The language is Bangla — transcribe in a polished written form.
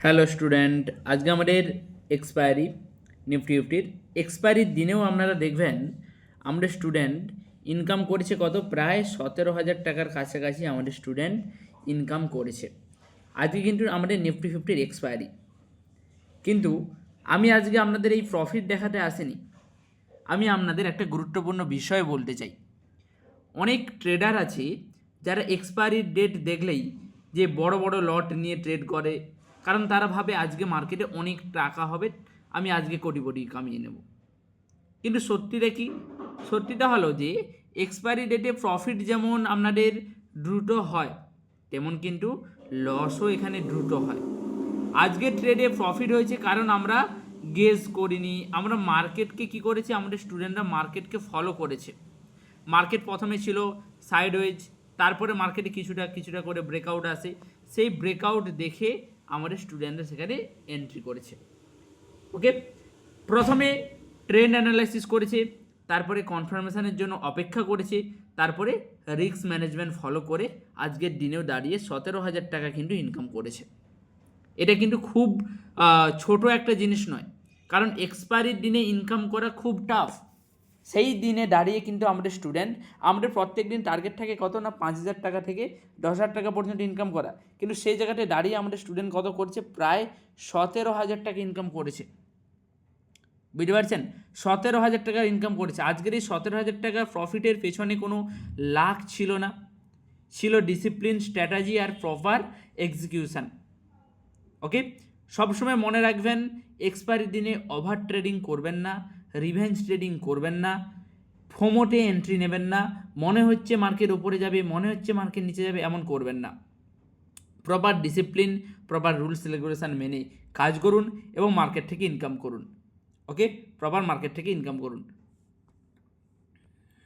হ্যালো স্টুডেন্ট, আজকে আমাদের এক্সপায়ারি নিফটির এক্সপায়ারির দিনেও আপনারা দেখবেন আমাদের স্টুডেন্ট ইনকাম করেছে কত, প্রায় 17,000 টাকার কাছাকাছি আমাদের স্টুডেন্ট ইনকাম করেছে। আজকে কিন্তু আমাদের নিফটির এক্সপায়ারি, কিন্তু আমি আজকে আপনাদের এই প্রফিট দেখাতে আসিনি। আমি আপনাদের একটা গুরুত্বপূর্ণ বিষয় বলতে চাই। অনেক ট্রেডার আছে যারা এক্সপায়ারি ডেট দেখলেই যে বড় বড় লট নিয়ে ট্রেড করে, কারণ তারা ভাবে আজকে মার্কেটে অনেক টাকা হবে, আমি আজকে কোটি কোটি কামিয়ে নেব। কিন্তু সত্যিটা কি? সত্যিটা হলো যে এক্সপায়ারি ডেটে প্রফিট যেমন আপনাদের দ্রুত হয়, তেমন কিন্তু লসও এখানে দ্রুত হয়। আজকে ট্রেডে প্রফিট হয়েছে কারণ আমরা গেস করিনি, আমরা মার্কেটকে কি করেছি, আমাদের স্টুডেন্টরা মার্কেটকে ফলো করেছে। মার্কেট প্রথমে ছিল সাইডওয়েজ, তারপরে মার্কেটে কিছুটা করে ব্রেকআউট আসে, সেই ব্রেকআউট দেখে আমাদের স্টুডেন্টরা সেখানে এন্ট্রি করেছে। ওকে, প্রথমে ট্রেন্ড অ্যানালাইসিস করেছে, তারপরে কনফার্মেশনের জন্য অপেক্ষা করেছে, তারপরে রিস্ক ম্যানেজমেন্ট ফলো করে আজকের দিনেও দাঁড়িয়ে 17,000 টাকা কিন্তু ইনকাম করেছে। এটা কিন্তু খুব ছোট একটা জিনিস নয়, কারণ এক্সপায়ারির দিনে ইনকাম করা খুব টাফ। সেই দিনে দাঁড়িয়ে কিন্তু আমাদের স্টুডেন্ট, আমাদের প্রত্যেক দিন টার্গেট থাকে কত না 5,000 টাকা থেকে 10,000 টাকা পর্যন্ত ইনকাম করা, কিন্তু সেই জায়গাটায় দাঁড়িয়ে আমাদের স্টুডেন্ট কত করছে, প্রায় 17,000 টাকা ইনকাম করেছে। বুঝতে পারছেন? 17,000 টাকার ইনকাম করেছে। আজকের এই 17,000 টাকা প্রফিটের পেছনে কোনো লাক ছিল না, ছিল ডিসিপ্লিন, স্ট্র্যাটাজি আর প্রপার এক্সিকিউশন। ওকে, সবসময় মনে রাখবেন, এক্সপায়ারি দিনে ওভার ট্রেডিং করবেন না, রিভেঞ্জ ট্রেডিং করবেন না, ফোমোটে এন্ট্রি নেবেন না, মনে হচ্ছে মার্কেট উপরে যাবে, মনে হচ্ছে মার্কেট নিচে যাবে, এমন করবেন না। Proper discipline, proper rules regulation মেনে কাজ করুন এবং মার্কেট থেকে ইনকাম করুন। ওকে, প্রপার মার্কেট থেকে ইনকাম করুন।